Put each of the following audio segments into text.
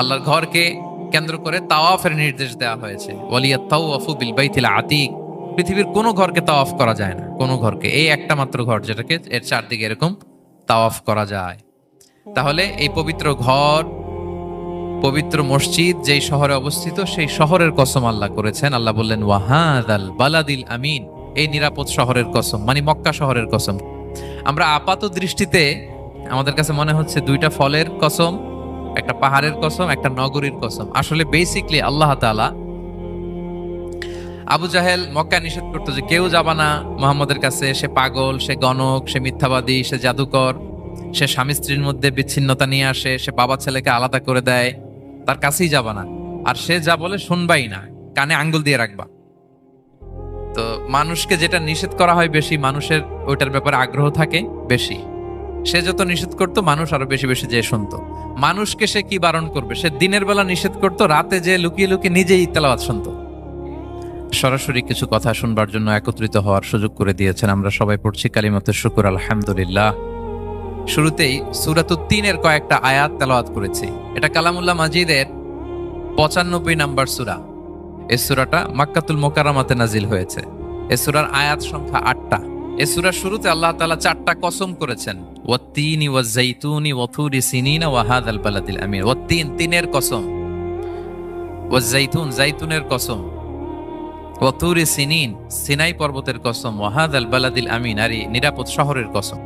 আল্লাহর ঘরকে কেন্দ্র করে তাওয়াফের নির্দেশ দেওয়া হয়েছে। ওয়ালিয়াত্তাওয়াফু বিল বাইতিল আতিক। পৃথিবীর কোনো ঘরকে তাওয়াফ করা যায় না, কোনো ঘরকে, এই একটা মাত্র ঘর যেটাকে এর চারদিকে এরকম তাওয়াফ করা যায়। তাহলে এই পবিত্র ঘর, পবিত্র মসজিদ যেই শহরে অবস্থিত, সেই শহরের কসম আল্লাহ করেছেন। আল্লাহ বললেন ওয়াহাদাল বালাদিল আমিন, এই নিরাপদ শহরের কসম, মানে মক্কা শহরের কসম। আমরা আপাত দৃষ্টিতে আমাদের কাছে মনে হচ্ছে দুইটা ফলের কসম, একটা পাহাড়ের কসম, একটা নগরীর কসম। আসলে বেসিকলি আল্লাহ তাআলা, আবু জাহেল মক্কায় নিষেধ করতো যে কেউ যাবা না মুহাম্মদের কাছে, সে পাগল, সে গণক, সে মিথ্যাবাদী, সে জাদুকর, সে স্বামী স্ত্রীর মধ্যে বিচ্ছিন্নতা নিয়ে আসে, সে বাবা ছেলেকে আলাদা করে দেয়, তার কাছেই যাবা না। আর সে যা বলে শুনবাই না, কানে আঙ্গুল দিয়ে রাখবা। তো মানুষকে যেটা নিষেধ করা হয় বেশি, মানুষের ওইটার ব্যাপারে আগ্রহ থাকে বেশি। সে যত নিষেধ করতো মানুষ আরো বেশি বেশি যে শুনতো। মানুষকে সে কি বারণ করবে? সে দিনের বেলা নিষেধ করতো, রাতে যে লুকিয়ে লুকিয়ে নিজেই তেলাওয়াত শুনতো। সরাসরি কিছু কথা শুনবার জন্য একত্রিত হওয়ার সুযোগ করে দিয়েছেন। আমরা সবাই পড়ছি কালিমাতুশ শুকর, আলহামদুলিল্লাহ। শুরুতেই সূরাতুত তিনের কয়েকটা আয়াত তেলাওয়াত করেছি। এটা কালামুল্লাহ মাজিদের 95 নাম্বার সূরা। এই সূরাটা মক্কাতুল মুকাররমাতে নাজিল হয়েছে। এই সূরার আয়াত সংখ্যা 8টা। এই সূরার শুরুতে আল্লাহ তাআলা 4টা কসম করেছেন, ওয়াত-তিনি ওয়াজ-যাইতুনি ওয়া তুরি সিনিনা ওয়া হাযাল বালাদিল আমিন। ওয়াত-তিন, তিনের কসম, ওয়াজ-যাইতুন, যাইতুনের কসম, ওয়া তুরি সিনিন, সিনাই পর্বতের কসম, ওয়া হাযাল বালাদিল আমিন, আর এই নিরাপদ শহরের কসম।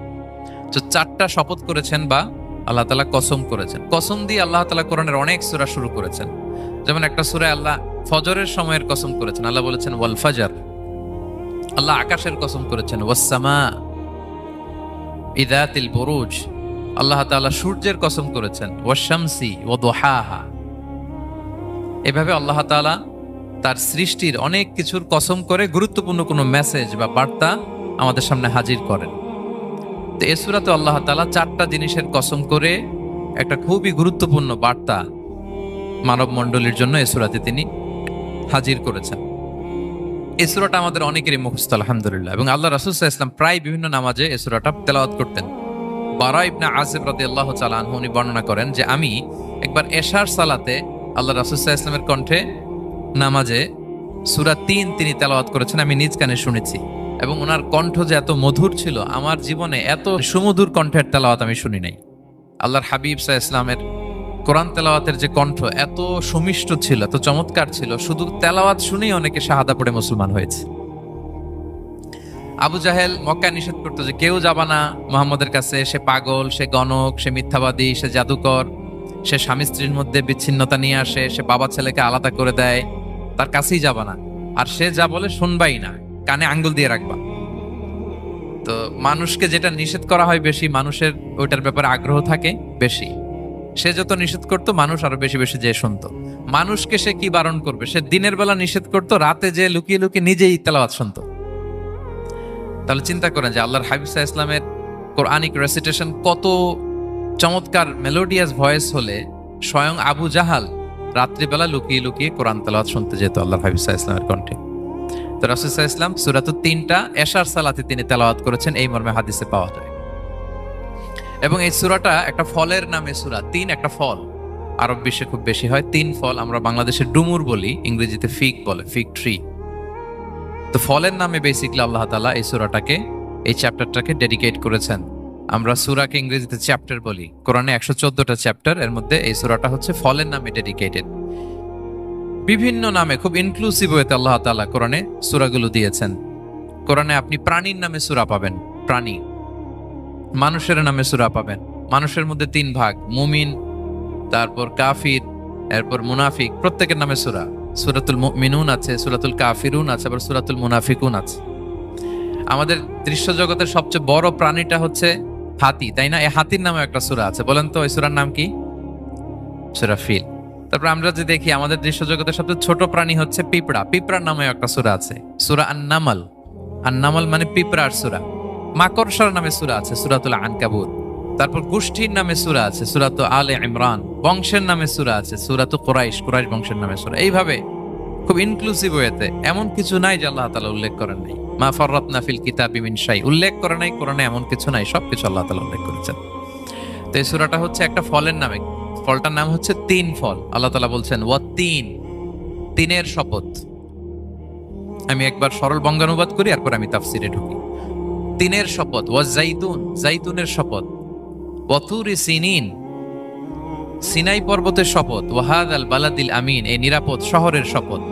তো 4টা শপথ করেছেন বা আল্লাহ তাআলা কসম করেছেন। কসম দিয়ে আল্লাহ তাআলা কোরআনের অনেক সূরা শুরু করেছেন। যেমন একটা সূরায় আল্লাহ ফজরের সময়ের কসম করেছেন। আল্লাহ বলেছেন ওয়াল ফাজর। আল্লাহ আকাশের কসম করেছেন ওয়াস সামা ইযাতিল বুরুজ। আল্লাহ তাআলা সূর্যের কসম করেছেন ওয়াশ শামসি ওয়া দুহাহা। এভাবে আল্লাহ তাআলা তার সৃষ্টির অনেক কিছুর কসম করে গুরুত্বপূর্ণ কোনো মেসেজ বা বার্তা আমাদের সামনে হাজির করেন। তো এই সূরাতে আল্লাহ তাআলা 4টা জিনিসের কসম করে একটা খুবই গুরুত্বপূর্ণ বার্তা মানব মণ্ডলীর জন্য এই সূরাতে তিনি হাজির করেছেন। এই সূরাটা আমাদের অনেকেরই মুখস্থ আলহামদুলিল্লাহ, এবং আল্লাহ রাসূল সাল্লাল্লাহু আলাইহি ওয়াসাল্লাম প্রায় বিভিন্ন নামাজে এই সূরাটা তেলাওয়াত করতেন। বারা ইবনে আযিব রাদিয়াল্লাহু তাআলা আনহু উনি বর্ণনা করেন যে আমি একবার এশার সালাতে আল্লাহ রাসূল সাল্লাল্লাহু আলাইহি ওয়াসাল্লামের কণ্ঠে নামাজে সূরা 3 তিনি তেলাওয়াত করেছেন, আমি নিজ কানে শুনেছি। এবং ওনার কণ্ঠ যে এত মধুর ছিল, আমার জীবনে এত সুমধুর কণ্ঠের তেলাওয়াত আমি শুনি নাই। আল্লাহর হাবিব সাল্লাল্লাহু আলাইহি ওয়াসাল্লামের কোরআন তেলাওয়াতের যে কণ্ঠ এত সুমিষ্ট ছিল, এত চমৎকার ছিল, শুধু তেলাওয়াত শুনেই অনেকে শাহাদা পড়ে মুসলমান হয়েছে। আবু জাহেল মক্কায় নিষেধ করতো যে কেউ যাবা না মুহাম্মদের কাছে, সে পাগল, সে গণক, সে মিথ্যাবাদী, সে জাদুকর, সে স্বামী স্ত্রীর মধ্যে বিচ্ছিন্নতা নিয়ে আসে, সে বাবা ছেলেকে আলাদা করে দেয়, তার কাছেই যাবা না। আর সে যা বলে শুনবাই না, কানে আঙ্গুল দিয়ে রাখবা। তো মানুষকে যেটা নিষেধ করা হয় বেশি, মানুষের ওইটার ব্যাপারে আগ্রহ থাকে বেশি। সে যত নিষেধ করতো মানুষ আরো বেশি বেশি যে শুনতো। মানুষকে সে কি বারণ করবে? সে দিনের বেলা নিষেধ করতো, রাতে যে লুকিয়ে লুকিয়ে নিজেই তেলাওয়াত শুনতো। তাহলে চিন্তা করেন যে আল্লাহর হাবিব সাল্লাল্লাহু আলাইহি ওয়াসাল্লামের কোরআনিক রেসিটেশন কত চমৎকার মেলোডিয়াস ভয়েস হলে স্বয়ং আবু জাহাল রাত্রিবেলা লুকিয়ে লুকিয়ে কোরআন তেলাওয়াত শুনতে যেত আল্লাহর হাবিব সাল্লাল্লাহু আলাইহি ওয়াসাল্লামের কণ্ঠে। তো রাসূল সাল্লাল্লাহু আলাইহি ওয়াসাল্লাম সূরাতুত 3টা এশার সালাতে তিনি তেলাওয়াত করেছেন, এই মর্মে হাদিসে পাওয়া যায়। এবং এই সূরাটা একটা ফলের নামে সূরা। 3 একটা ফল, আরব বিশ্বে খুব বেশি হয় 3 ফল। আমরা বাংলাদেশে ডুমুর বলি, ইংরেজিতে ফিগ বলে, ফিগ ট্রি। তো ফলের নামে বেসিক্যালি আল্লাহ তাআলা এই সূরাটাকে, এই চ্যাপ্টারটাকে ডেডিকেট করেছেন। আমরা সূরাকে ইংরেজিতে চ্যাপ্টার বলি। কোরআনে 114টা চ্যাপ্টার, এর মধ্যে এই সূরাটা হচ্ছে ফলের নামে ডেডিকেটেড। বিভিন্ন নামে খুব ইনক্লুসিভ ওয়েতে আল্লাহ তাআলা কোরআনে সূরাগুলো দিয়েছেন। কোরআনে আপনি প্রাণীর নামে সূরা পাবেন, প্রাণী। মানুষের নামে সূরা পাবেন। মানুষের মধ্যে 3 ভাগ, মুমিন, তারপর কাফির, এরপর মুনাফিক। প্রত্যেকের নামে সূরা। সূরাতুল মুমিনুন আছে, সূরাতুল কাফিরুন আছে, আবার সূরাতুল মুনাফিকুন আছে। আমাদের দৃশ্য জগতের সবচেয়ে বড় প্রাণীটা হচ্ছে হাতি, তাই না? এই হাতির নামে একটা সূরা আছে। বলেন তো ওই সূরার নাম কি? সূরা ফিল। তারপর আমরা যে দেখি আমাদের দৃশ্য জগতের সবচেয়ে ছোট প্রাণী হচ্ছে পিঁপড়া। পিঁপড়ার নামে একটা সূরা আছে, সূরা আন-নামল। আন-নামল মানে পিঁপড়ার সূরা। মাকড়সার নামে সূরা আছে, সূরাতুল আনকাবুত। তারপর গোষ্ঠীর নামে সূরা আছে, সূরাতু আলে ইমরান। বংশের নামে সূরা আছে, সূরাতু কুরাইশ, কুরাইশ বংশের নামে সূরা। এইভাবে খুব ইনক্লুসিভ ওয়েতে, এমন কিছু নাই যে আল্লাহ তাআলা উল্লেখ করেন নাই। মা ফাররাতনা ফিল কিতাবি মিন শাই, উল্লেখ করে নাই কোরআনে এমন কিছু নাই, সবকিছু আল্লাহ তাআলা উল্লেখ করেছেন। তো এই সূরাটা হচ্ছে একটা ফলের নামে। ফলটার নাম হচ্ছে তিন ফল। আল্লাহ তাআলা বলছেন ওয়াত্তিন, তিনের শপথ। আমি একবার সরল বঙ্গানুবাদ করি, এরপর আমি তাফসিরে ঢুকি। তিনের শপথ, ওয়াজাইতুন, জাইতুনের শপথ, ওয়াতুরি সিনিন, সিনাই পর্বতের শপথ, ওয়াহাদাল বালাদিল আমিন, এই নিরাপদ শহরের শপথ।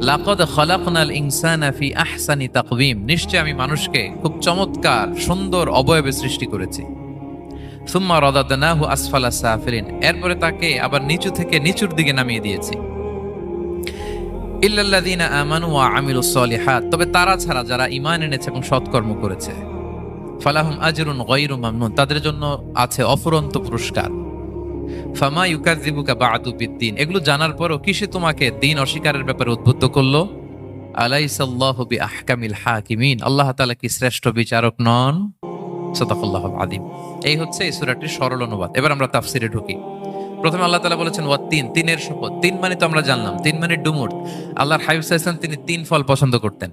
লাকাদ খালাকনাল ইনসানা ফি আহসানি তাকওয়িম, নিশ্চয় আমি মানুষকে খুব চমৎকার সুন্দর অবয়বে সৃষ্টি করেছি। সুম্মা রাদাদনাহু আসফালা সাফিলিন, এরপরে তাকে আবার নিচু থেকে নিচুর দিকে নামিয়ে দিয়েছি। ইল্লাল্লাযীনা আমানু ওয়া আমিলুস সলিহাত, তবে তারা ছাড়া যারা ঈমান এনেছে এবং সৎকর্ম করেছে। ফালাহুম আজরুন গায়রু মামনুন, তাদের জন্য আছে অফুরন্ত পুরস্কার। ফামা ইউকাযযিবুকা বা'দু বিদ্দিন, এগুলো জানার পরও কিসে তোমাকে দিন অস্বীকারের ব্যাপারে উদ্বুদ্ধ করলো? আলাইসাল্লাহু বিআহকামিল হাকিমিন, আল্লাহ তাআলা কি শ্রেষ্ঠ বিচারক নন? সাদাকাল্লাহুল আযীম। এই হচ্ছে এই সূরাটির সরল অনুবাদ। এবার আমরা তাফসিরে ঢুকি। প্রথমে আল্লাহ তাআলা বলেছেন ওয়াত্তিন, তিনের শপথ। তিন মানে তো আমরা জানলাম, তিন মানে ডুমুর। আল্লাহর হাবিব সাল্লাল্লাহু আলাইহি ওয়াসাল্লাম তিনি তিন ফল পছন্দ করতেন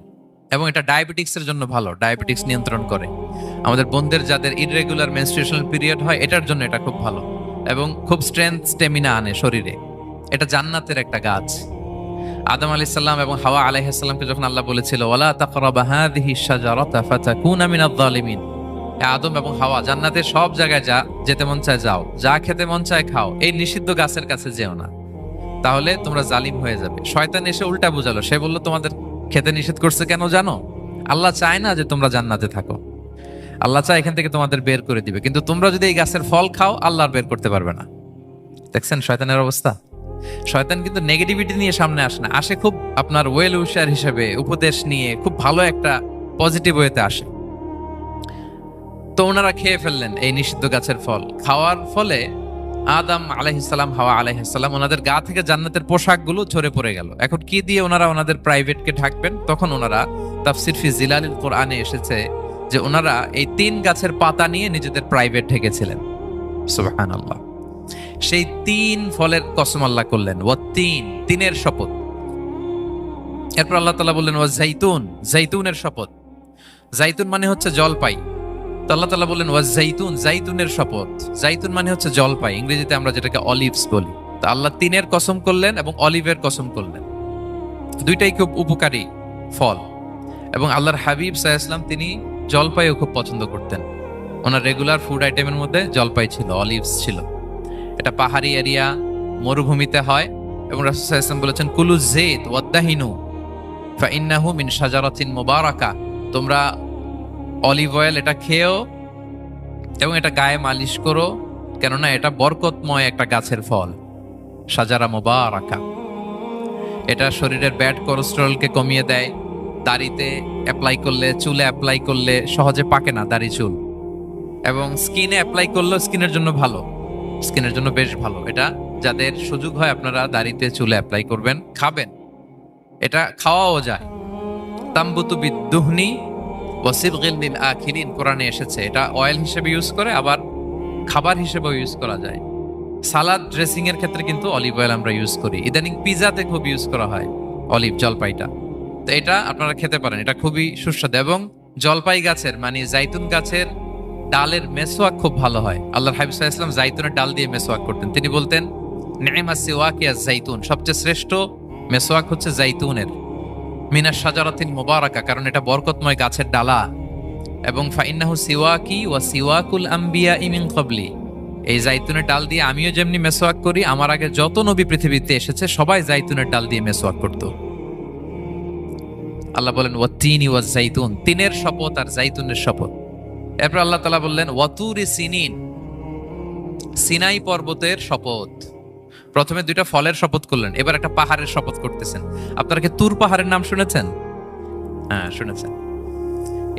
এবং এটা ডায়াবেটিক্সের জন্য ভালো, ডায়াবেটিক্স নিয়ন্ত্রণ করে। আমাদের বোনদের যাদের ইররেগুলার মেনস্ট্রুয়েশনাল পিরিয়ড হয়, এটার জন্য এটা খুব ভালো এবং খুব স্ট্রেংথ স্টেমিনা আনে শরীরে। এটা জান্নাতের একটা গাছ। আদম আলাইহিস সালাম এবং হাওয়া আলাইহিস সালামকে যখন আল্লাহ বলেছিল ওয়ালা তাকরাবা হাযিহিশ শাজারাতা ফাতাকুনা মিনায যালিমিন, আদম এবং হাওয়া জান্নাতের সব জায়গায় যা যেতে মন চায় যাও, যা খেতে মন চায় খাও, এই নিষিদ্ধ গাছের কাছে যেও না, তাহলে তোমরা জালিম হয়ে যাবে। শয়তান এসে উল্টা বুঝালো, সে বলল তোমাদের খেতে নিষেধ করছে কেন জানো? আল্লাহ চায় না যে তোমরা জান্নাতে থাকো, আল্লাহ চায় এখান থেকে তোমাদের বের করে দিবে, কিন্তু তোমরা যদি এই গাছের ফল খাও আল্লাহ আর বের করতে পারবে না। দেখছেন শয়তানের অবস্থা? শয়তান কিন্তু নেগেটিভিটি নিয়ে সামনে আসে না, আসে খুব আপনার ওয়েল উইশার হিসেবে, উপদেশ নিয়ে খুব ভালো একটা পজিটিভ ওয়েতে আসে। তো ওনারা খেয়ে ফেললেন এই নিষিদ্ধ গাছের ফল। খাওয়ার ফলে আদম আলাইহিস সালাম, হাওয়া আলাইহিস সালাম, ওনাদের গা থেকে জান্নাতের পোশাকগুলো ঝরে পড়ে গেল। এখন কি দিয়ে ওনারা ওনাদের প্রাইভেটকে ঢাকবেন? তখন ওনারা তাফসির ফি জিলালিল কোরআনে এসেছে যে ওনারা এই তিন গাছের পাতা নিয়ে নিজেদের প্রাইভেট ঢেকেছিলেন। সুবহানাল্লাহ। সেই তিন ফলের কসম আল্লাহ করলেন, ওয়াত্তিন, তিনের শপথ। এরপর আল্লাহ তাআলা বললেন ওয়াজাইতুন, জাইতুনের শপথ। জাইতুন মানে হচ্ছে জলপাই। তো আল্লাহ তাআলা বললেন ওয়াজাইতুন, জাইতুনের শপথ। জাইতুন মানে হচ্ছে জলপাই, ইংরেজিতে আমরা যেটাকে অলিভস বলি। তো আল্লাহ তিনের কসম করলেন এবং অলিভের কসম করলেন। দুইটাই খুব উপকারী ফল এবং আল্লাহর হাবিব সাল্লাল্লাহু আলাইহি ওয়াসাল্লাম তিনি জলপাইও খুব পছন্দ করতেন। ওনার রেগুলার ফুড আইটেমের মধ্যে জলপাই ছিল, অলিভস ছিল। এটা পাহাড়ি এরিয়া, মরুভূমিতে হয় এবং রাসূল সাল্লাল্লাহু আলাইহি ওয়াসাল্লাম বলেছেন কুলু যাইত ওয়াদাহিনু ফাইন্নাহু মিন শাজারাতিন মুবারাকা, তোমরা অলিভ অয়েল এটা খেও এবং এটা গায়ে মালিশ করো, কেননা এটা বরকতময় একটা গাছের ফল, শাজারা মুবারাকা। এটা শরীরের ব্যাড কোলেস্টেরলকে কমিয়ে দেয়। দাড়িতে অ্যাপ্লাই করলে, চুলে অ্যাপ্লাই করলে সহজে পাকে না দাড়ি চুল, এবং স্কিনে অ্যাপ্লাই করলেও স্কিনের জন্য ভালো, স্কিনের জন্য বেশ ভালো। এটা যাদের সুযোগ হয় আপনারা দাড়িতে চুলে অ্যাপ্লাই করবেন, খাবেন। এটা খাওয়াও যায়। তাম্বুতু বিদ্দুহনি ওয়াসিবগিল লিল আখিরিন, কোরআনে এসেছে। এটা অয়েল হিসেবে ইউজ করে, আবার খাবার হিসেবেও ইউজ করা যায়। সালাদ ড্রেসিং এর ক্ষেত্রে কিন্তু অলিভ অয়েল আমরা ইউজ করি। ইদানিং পিজাতে খুব ইউজ করা হয় অলিভ, জলপাইটা। তো এটা আপনারা খেতে পারেন, এটা খুবই সুস্বাদু। এবং জলপাই গাছের মানে জাইতুন গাছের ডালের মেসওয়াক খুব ভালো হয়। আল্লাহর হাবিব সাল্লাল্লাহু আলাইহি ওয়াসাল্লাম জাইতুনের ডাল দিয়ে মেসওয়াক করতেন। তিনি বলতেন নি'মাস সিওয়াকিয়াজ জাইতুন, সবচেয়ে শ্রেষ্ঠ মেসওয়াক হচ্ছে জাইতুনের, মিনাশ শাজারাতিল মুবারাকা, কারণ এটা বরকতময় গাছের ডালা। এবং ফাইন্নাহু সিওয়াকি ওয়া সিওয়াকুল আম্বিয়া মিন ক্বাবলি, এই জাইতুনের ডাল দিয়ে আমিও যেমনি মেসওয়াক করি, আমার আগে যত নবী পৃথিবীতে এসেছে সবাই জাইতুনের ডাল দিয়ে মেসওয়াক করত। আল্লাহ বলেন ওয়াত্তিনি ওয়াজ জাইতুন, তিনের শপথ আর জাইতুনের শপথ। এরপর আল্লাহ তাআলা বললেন ওয়াতুরি সিনিন, সিনাই পর্বতের শপথ। প্রথমে দুইটা ফলের শপথ করলেন, এবার একটা পাহাড়ের শপথ করতেছেন। আপনারা কি তুর পাহাড়ের নাম শুনেছেন? হ্যাঁ শুনেছেন।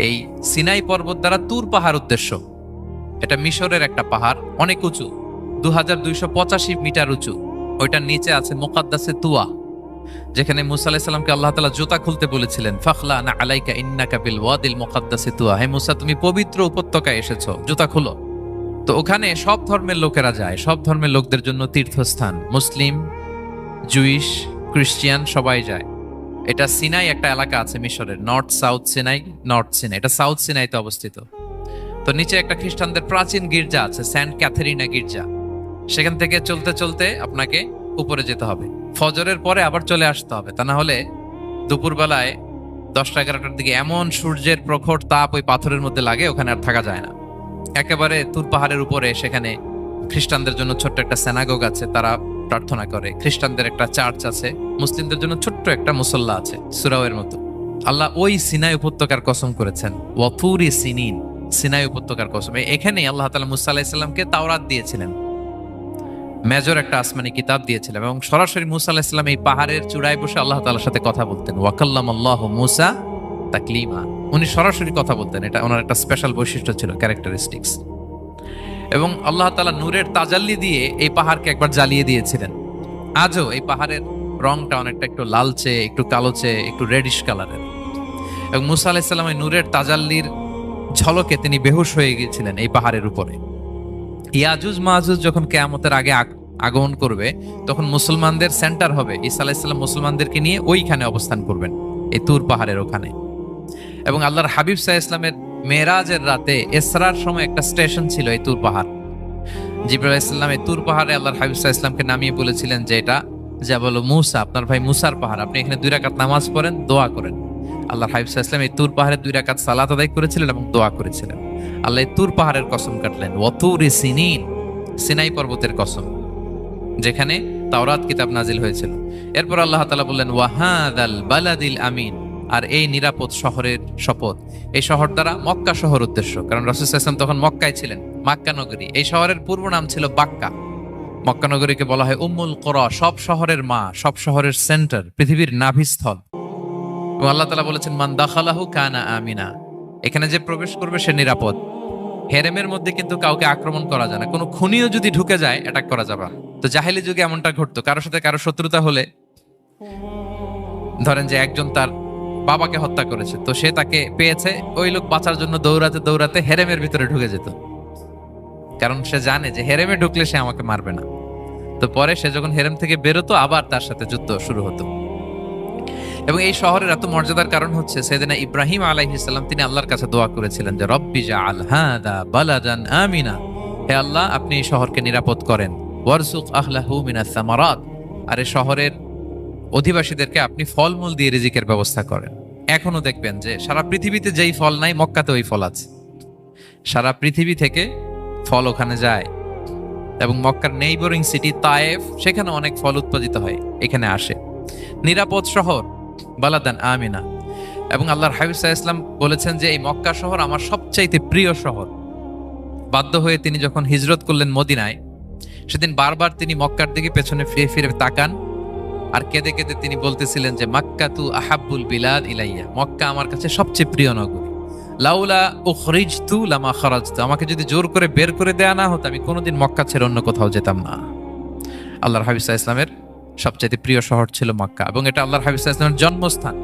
এই সিনাই পর্বত দ্বারা তুর পাহাড় উদ্দেশ্য। এটা মিশরের একটা পাহাড়, অনেক উঁচু, 2285 মিটার উঁচু। ওইটার নিচে আছে মুকাদ্দাসে তুয়া, যেখানে মুসা আলাইহিস সালামকে আল্লাহ তাআলা জুতা খুলতে বলেছিলেন, ফাখলা না আলাইকা ইন্নাকা বিল ওয়াদিল মুকাদ্দাসে তুয়া, হে মুসা তুমি পবিত্র উপত্যকায় এসেছো, জুতা খুলো। তো ওখানে সব ধর্মের লোকেরা যায়, সব ধর্মের লোকদের জন্য তীর্থস্থান, মুসলিম, জুইশ, খ্রিস্টিয়ান সবাই যায়। এটা সিনাই একটা এলাকা আছে মিশরের, north south Sinai, north Sinai, এটা সাউথ সিনাইতে অবস্থিত। তো নিচে একটা খ্রিস্টানদের প্রাচীন গির্জা আছে, সেন্ট ক্যাথেরিনা গির্জা। সেখান থেকে চলতে চলতে আপনাকে উপরে যেতে হবে, ফজরের পরে আবার চলে আসতে হবে, তা না হলে দুপুরবেলায় 10টা-11টার দিকে এমন সূর্যের প্রখর তাপ ওই পাথরের মধ্যে লাগে, ওখানে আর থাকা যায় না। একেবারে তুর পাহাড়ের উপরে সেখানে খ্রিস্টানদের জন্য ছোট্ট একটা সেনাগোগ আছে, তারা প্রার্থনা করে। খ্রিস্টানদের একটা চার্চ আছে, মুসলিমদের জন্য ছোট্ট একটা মুসল্লা আছে সুরাওয়ের মতো। আল্লাহ ওই সিনাই উপত্যকার কসম করেছেন, ওয়াতুরি সিনিন, সিনাই উপত্যকার কসম। এখানেই আল্লাহ তাআলা মুসা আলাইহিস সালামকে তাওরাত দিয়েছিলেন, মেজর একটা আসমানি কিতাব দিয়েছিলেন, এবং সরাসরি মুসা আলাইহিস সালাম এই পাহাড়ের চূড়ায় বসে আল্লাহ তাআলার সাথে কথা বলতেন। ওয়াকাল্লামাল্লাহু মুসা তাকলিমা, উনি সরাসরি কথা বলতেন, এটা ওনার একটা স্পেশাল বৈশিষ্ট্য ছিল, ক্যারেক্টারিস্টিক্স। এবং আল্লাহ তাআলা নূরের তাজাল্লি দিয়ে এই পাহাড়কে একবার জ্বালিয়ে দিয়েছিলেন। আজও এই পাহাড়ের রংটা অনেকটা একটু লালচে, একটু কালোচে, একটু রেডিশ কালারের। এবং মুসা আলাইহিস সালাম এই নূরের তাজাল্লির ঝলকে তিনি বেহুশ হয়ে গিয়েছিলেন এই পাহাড়ের উপরে। ইয়াজুজ মাহুজ যখন কিয়ামতের আগে আগমন করবে, তখন মুসলমানদের সেন্টার হবে। ঈসা আলাইহিস সালাম মুসলমানদেরকে নিয়ে ওইখানে অবস্থান করবেন, এই তুর পাহাড়ের ওখানে। এবং আল্লাহর হাবিব সাল্লাল্লাহু আলাইহি ওয়াসাল্লামের মেরাজের রাতে ইসরার সময় একটা স্টেশন ছিল এই তুর পাহাড়। জিবরাইল আলাইহিস সালাম এই তুর পাহাড়ে আল্লাহর হাবিব সাল্লাল্লাহু আলাইহি ওয়াসাল্লামকে নামিয়ে বলেছিলেন যে এটা জাবাল মুসা, আপনার ভাই মুসার পাহাড়, আপনি এখানে 2 রাকাত নামাজ পড়েন, দোয়া করেন। আল্লাহর হাবিব সাল্লাল্লাহু আলাইহি ওয়াসাল্লাম এই তুর পাহাড়ে 2 রাকাত সালাত আদায় করেছিলেন এবং দোয়া করেছিলেন। আল্লাহ এই তুর পাহাড়ের কসম কাটলেন, ওয়াতুরি সিনিন, সিনাই পর্বতের কসম, যেখানে তাওরাত কিতাব নাজিল হয়েছিল। এরপর আল্লাহ তাআলা বললেন, ওয়াহাদাল বালাদিল আমিন, আর এই নিরাপদ শহরের শপথ। এই শহর দ্বারা মক্কা শহর উদ্দেশ্য, কারণ রাসূল সাল্লাল্লাহু আলাইহি ওয়াসাল্লাম তখন মক্কায় ছিলেন, মক্কা নগরী। এই শহরের পূর্ব নাম ছিল বাক্কা। মক্কা নগরীকে বলা হয় উম্মুল কুরা, সব শহরের মা, সব শহরের সেন্টার, পৃথিবীর নাভিস্থল। এবং আল্লাহ তাআলা বলেছেন, মান দাখালাহু কানা আমিনা, এখানে যে প্রবেশ করবে সে নিরাপদ। হেরেমের মধ্যে কিন্তু কাউকে আক্রমণ করা যায় না, কোনো খুনিও যদি ঢুকে যায় অ্যাটাক করা যাবে। তো জাহেলি যুগে এমনটা ঘটতো, কারোর সাথে কারো শত্রুতা হলে, ধরেন যে একজন তার বাবাকে হত্যা করেছে, তো সে তাকে পেয়েছে, ওই লোক বাঁচার জন্য দৌড়াতে দৌড়াতে হেরেমের ভিতরে ঢুকে যেত, কারণ সে জানে যে হেরেমে ঢুকলে সে আমাকে মারবে না। তো পরে সে যখন হেরেম থেকে বেরোতো, আবার তার সাথে যুদ্ধ শুরু হতো। এবং এই শহরের এত মর্যাদার কারণ হচ্ছে, সাইয়েদনা ইব্রাহিম আলাইহিস সালাম তিনি আল্লাহর কাছে দোয়া করেছিলেন যে রব্বি জাআল হাদা বালাদান আমিনা, হে আল্লাহ আপনি এই শহরকে নিরাপদ করেন, ওয়ারযুক আহলাহু মিনাস সামারাত, আর এই শহরের অধিবাসীদেরকে আপনি ফলমূল দিয়ে রিজিকের ব্যবস্থা করেন। এখনো দেখবেন যে সারা পৃথিবীতে যেই ফল নাই, মক্কাতে ওই ফল আছে। সারা পৃথিবী থেকে ফল ওখানে যায়, এবং মক্কার নেইবরিং সিটি তায়েফ, সেখানে অনেক ফল উৎপাদিত হয়, এখানে আসে। নিরাপদ শহর, বালাদান আমিনা। এবং আল্লাহর হাবিব সাল্লাল্লাহু আলাইহি ওয়াসাল্লাম বলেছেন যে এই মক্কা শহর আমার সবচাইতে প্রিয় শহর। বাধ্য হয়ে তিনি যখন হিজরত করলেন মদিনায়, সেদিন বারবার তিনি মক্কার দিকে পেছনে ফিরে ফিরে তাকান, আর কেঁদে কেঁদে তিনি বলতেছিলেন যে মাক্কাতু আহাব্বুল বিলাদ ইলাইয়া, মক্কা আমার কাছে সবচেয়ে প্রিয় নগরী। লাউলা উখরিজতু লামা খারাজতু, আমাকে যদি জোর করে বের করে দেয়া না হতো, আমি কোনোদিন মক্কা ছেড়ে অন্য কোথাও যেতাম না। আল্লাহর হাবিব সাল্লাল্লাহু আলাইহি ওয়াসাল্লামের সবচেয়ে প্রিয় শহর ছিল মক্কা, এবং এটা আল্লাহর হাবিব সাল্লাল্লাহু আলাইহি ওয়াসাল্লামের জন্মস্থান,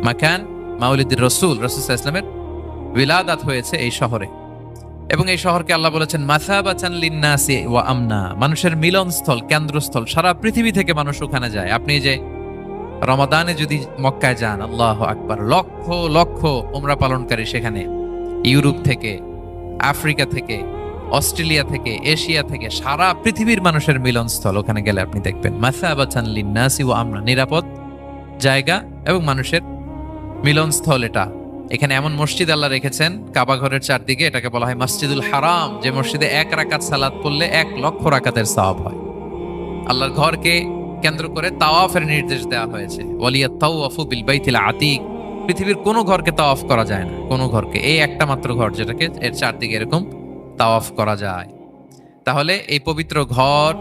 মাকান মাউলিদির রাসূল। রাসূল সাল্লাল্লাহু আলাইহি ওয়াসাল্লামের বিলাদাত হয়েছে এই শহরে। এবং এই শহরকে আল্লাহ বলেছেন মাসাবাতান লিন্নাসি ওয়া আমনা, মানুষের মিলনস্থল, কেন্দ্রস্থল, সারা পৃথিবী থেকে মানুষ ওখানে যায়। আপনি যে রমাদানে যদি মক্কায় যান, আল্লাহু আকবার, লক্ষ লক্ষ উমরা পালনকারী সেখানে, ইউরোপ থেকে, আফ্রিকা থেকে, অস্ট্রেলিয়া থেকে, এশিয়া থেকে, সারা পৃথিবীর মানুষের মিলনস্থল। ওখানে গেলে আপনি দেখবেন মাসাবাতান লিন্নাসি ওয়া আমনা, নিরাপদ জায়গা এবং মানুষের মিলনস্থল। এটা এখানে এমন মসজিদ আল্লাহ রেখেছেন কাবা ঘরের চারদিকে, এটাকে বলা হয় মসজিদুল হারাম, যে মসজিদে 1 রাকাত সালাত পড়লে 1 লক্ষ রাকাতের সওয়াব হয়। আল্লাহর ঘরকে কেন্দ্র করে তাওয়াফের নির্দেশ দেওয়া হয়েছে, ওয়ালিয়া তাওয়াফু বিল বাইতিল আতিক। পৃথিবীর কোনো ঘরকে তাওয়াফ করা যায় না, কোনো ঘরকে, এই একটা মাত্র ঘর যেটাকে এর চারদিকে এরকম তাওয়াফ করা যায়। তাহলে এই পবিত্র ঘর,